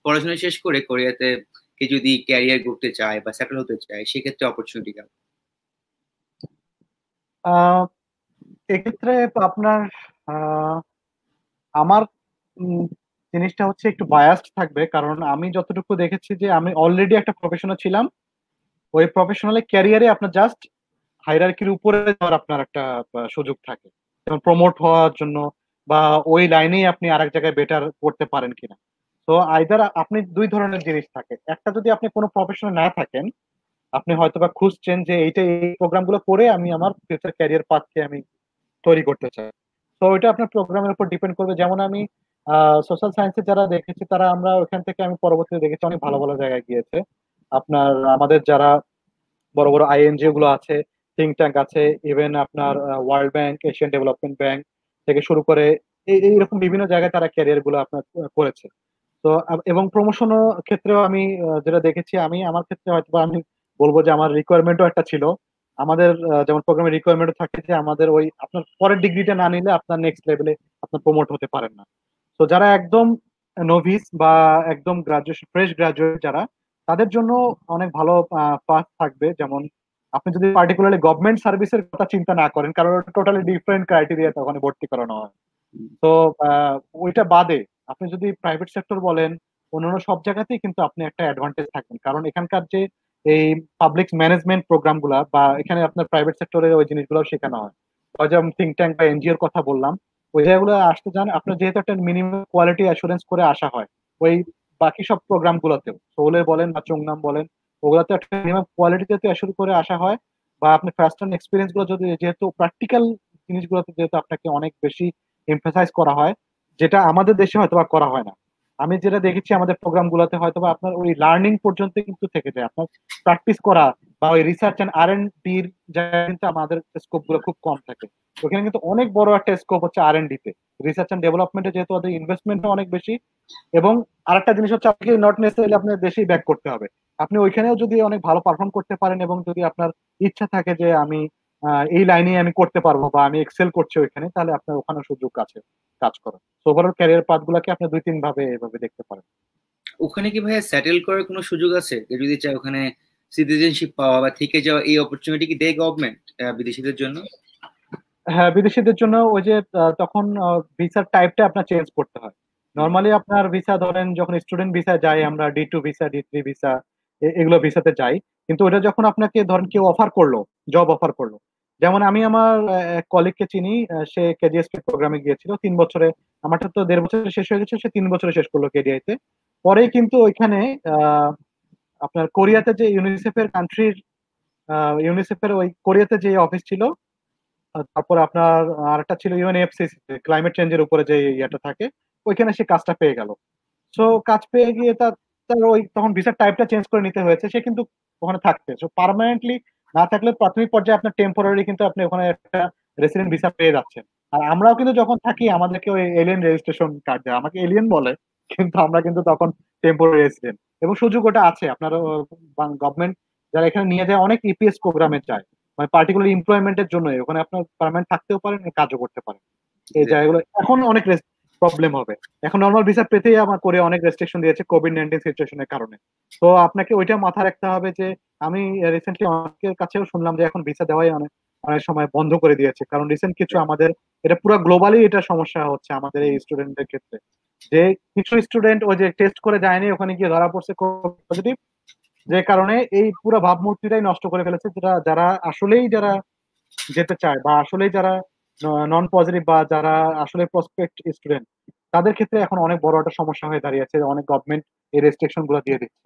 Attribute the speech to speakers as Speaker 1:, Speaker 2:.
Speaker 1: পড়াশোনা শেষ করে কোরিয়াতে কে যদি ক্যারিয়ার করতে চায় বা সেটেল হতে চায় সেক্ষেত্রে অপরচুনিটি কেমন?
Speaker 2: আহ এক্ষেত্রে আপনার আহ, আমার উম, জিনিসটা হচ্ছে একটু বায়াসড থাকবে, কারণ আমি যতটুকু দেখেছি যে আমি অলরেডি একটা প্রফেশনাল ছিলাম। ওই প্রফেশনাল ক্যারিয়ারে আপনার জাস্ট হায়ারার্কির উপরে যাওয়ার আপনার একটা সুযোগ থাকে, যেমন প্রমোট হওয়ার জন্য, বা ওই লাইনেই আপনি আরেক জায়গায় বেটার করতে পারেন কিনা। তো আইদার আপনি দুই ধরনের জিনিস থাকে, একটা যদি আপনি কোনো প্রফেশনাল না থাকেন, আপনি হয়তোবা খুঁজছেন যে এইটা এই প্রোগ্রামগুলো করে আমি আমার ফিউচার ক্যারিয়ার পাথকে আমি তৈরি করতে চাই। তো ওইটা আপনার প্রোগ্রামের উপর ডিপেন্ড করবে। যেমন আমি সোশ্যাল সায়েন্সে যারা দেখেছি তারা, আমরা ওখান থেকে আমি পরবর্তীতে দেখেছি অনেক ভালো ভালো জায়গায় গিয়েছে। আপনার আমাদের যারা বড় বড় আইএনজিও গুলো আছে, থিঙ্ক ট্যাঙ্ক আছে, ইভেন আপনার world bank, Asian development bank থেকে শুরু করে এইরকম বিভিন্ন জায়গায় তারা ক্যারিয়ার গুলো আপনার করেছে। তো এবং প্রমোশনও ক্ষেত্রেও আমি যেটা দেখেছি, আমি আমার ক্ষেত্রে হয়তো বা আমি বলবো যে আমার রিকোয়ারমেন্টও একটা ছিল। আমাদের যেমন প্রোগ্রামের রিকোয়ারমেন্টও থাকে যে আমাদের ওই আপনার পরের ডিগ্রিটা না নিলে আপনার নেক্সট লেভেলে আপনার প্রমোট হতে পারেন না। তো যারা একদম নোভিস বা একদম গ্রাজুয়েশন ফ্রেশ গ্রাজুয়েট যারা, তাদের জন্য অনেক ভালো পাথ থাকবে। যেমন আপনি যদি পার্টিকুলারলি গভর্নমেন্ট সার্ভিসের কথা চিন্তা না করেন, কারণ টোটালি ডিফারেন্ট ক্রাইটেরিয়া তখন ভর্তি করানো হয়। তো আহ, ওইটা বাদে আপনি যদি প্রাইভেট সেক্টর বলেন, অন্যান্য সব জায়গাতেই কিন্তু আপনি একটা অ্যাডভান্টেজ থাকবেন, কারণ এখানকার যে এই পাবলিক ম্যানেজমেন্ট প্রোগ্রাম গুলা, বা এখানে আপনার প্রাইভেট সেক্টরে ওই জিনিসগুলো শেখানো হয়, বা যেমন থিঙ্ক ট্যাঙ্ক বা এনজিওর কথা বললাম, ওই জায়গাগুলো আসতে যান আপনার যেহেতু একটা মিনিমাম কোয়ালিটি অ্যাসুরেন্স করে আসা হয়। ওই বাকি সব প্রোগ্রাম গুলোতেও, সোলে বলেন বা চংনাম বলেন, ওগুলোতে একটা মিনিমাম কোয়ালিটিতে অ্যাসুর করে আসা হয়। বা আপনি ফার্স্ট হ্যান্ড এক্সপিরিয়েন্স গুলো যদি, যেহেতু প্র্যাকটিক্যাল জিনিসগুলোতে যেহেতু আপনাকে অনেক বেশি এমফাসাইজ করা হয়, যেটা আমাদের দেশে হয়তো বা করা হয় না। আমি যেটা দেখেছি আমাদের প্রোগ্রাম গুলোতে হয়তো বা আপনার ওই লার্নিং পর্যন্ত কিন্তু থেকে যায়, আপনার প্র্যাকটিস করা বা ওই রিসার্চ এন্ড R&Dর জায়গায় কিন্তু আমাদের স্কোপ গুলো খুব কম থাকে। ওখানে কিন্তু অনেক বড় একটা স্কোপ হচ্ছে R&D তে, রিসার্চ এন্ড ডেভেলপমেন্টে, যেহেতু ওদের ইনভেস্টমেন্টও অনেক বেশি। এবং আরেকটা জিনিস হচ্ছে, আপনাকে নট নেসেসারিলি আপনার দেশেই ব্যাক করতে হবে। আপনি ওইখানেও যদি অনেক ভালো পারফর্ম করতে পারেন এবং যদি আপনার ইচ্ছা থাকে যে আমি এই লাইনে আমি করতে পারবো বা আমি এক্সেল করছি ওইখানে, তাহলে আপনার ওখানে সুযোগ আছে কাজ করার। তো ওভারঅল ক্যারিয়ার পাথ গুলাকে আপনি দুই তিন ভাবে এভাবে দেখতে পারেন।
Speaker 1: ওখানে কি ভাইয়া সেটেল করার কোনো সুযোগ আছে? কেউ যদি চায় ওখানে সিটিজেনশিপ পাওয়া বা থেকে যাওয়া, এই অপরচুনিটি কি দেয় গভর্নমেন্ট বিদেশিদের জন্য?
Speaker 2: হ্যাঁ, বিদেশিদের জন্য ওই যে তখন ভিসার টাইপটা আপনার চেঞ্জ করতে হয়।
Speaker 1: হুম।
Speaker 2: নর্মালি আপনার ভিসা ধরেন যখন স্টুডেন্ট ভিসা যাই আমরা, D2 ভিসা, D3 ভিসা, এগুলো ভিসাতে যাই। কিন্তু ওটা যখন আপনাকে ধরেন কেউ অফার করলো, জব অফার করলো, যেমন আমি আমার এক কলিগকে চিনি, সে কেডিএসপি প্রোগ্রামে গিয়েছিল 3 বছরে। আমারটা তো 1.5 বছরে শেষ হয়ে গেছে, সে 3 বছরে শেষ করলো কেডিআই তে। পরেই কিন্তু ওইখানে আহ, আপনার কোরিয়াতে যে ইউনিসেফের কান্ট্রির, ইউনিসেফের ওই কোরিয়াতে যে অফিস ছিল, তারপর আপনার আরেকটা ছিল ইউএনএফসিসি, ক্লাইমেট চেঞ্জের উপরে যে ইয়েটা থাকে, ওইখানে সে কাজটা পেয়ে গেল। সো কাজ পেয়ে গিয়ে তার তার ওই তখন ভিসার টাইপটা চেঞ্জ করে নিতে হয়েছে, সে কিন্তু ওখানে থাকতে, সো পার্মানেন্টলি না থাকলে প্রাথমিক পর্যায়ে আপনার টেম্পোরারি কিন্তু আপনি ওখানে একটা রেসিডেন্ট ভিসা পেয়ে যাচ্ছেন। আর আমরাও কিন্তু যখন থাকি আমাদেরকে ওই এলিয়েন রেজিস্ট্রেশন কার্ড দেয়, আমাকে এলিয়েন বলে, কিন্তু আমরা কিন্তু তখন টেম্পোরারি রেসিডেন্ট। এবং সুযোগ ওটা আছে আপনার, গভর্নমেন্ট যারা এখানে নিয়ে যায় অনেক ইপিএস প্রোগ্রামে যায়, মানে পার্টিকুলার এমপ্লয়মেন্টের জন্য ওখানে আপনার পার্মানেন্ট থাকতেও পারেন, কাজও করতে পারেন। এই জায়গাগুলো এখন অনেক প্রবলেম হবে। এখন নর্মাল ভিসা পেতেই আমার করে অনেক রেস্ট্রিকশন দিয়েছে কোভিড-19 সিচুয়েশনের কারণে। তো আপনাকে ওইটা মাথায় রাখতে হবে যে আমি রিসেন্টলি অনেকের কাছেও শুনলাম যে এখন ভিসা দেওয়াই অনেক অনেক সময় বন্ধ করে দিয়েছে, কারণ রিসেন্ট কিছু আমাদের, এটা পুরো গ্লোবালি এটা সমস্যা হচ্ছে আমাদের এই স্টুডেন্টদের ক্ষেত্রে, যে কিছু স্টুডেন্ট ওই যে টেস্ট করে যায়নি, ওখানে গিয়ে ধরা পড়ছে পজিটিভ, যে কারণে এই পুরো ভাবমূর্তিটাই নষ্ট করে ফেলেছে। যেটা যারা আসলেই যারা যেতে চায় বা আসলেই যারা নন পজিটিভ বা যারা আসলে প্রসপেক্ট স্টুডেন্ট, তাদের ক্ষেত্রে এখন অনেক বড় একটা সমস্যা হয়ে দাঁড়িয়েছে, অনেক গভর্নমেন্ট এই রেস্ট্রিকশন গুলো দিয়ে দিচ্ছে।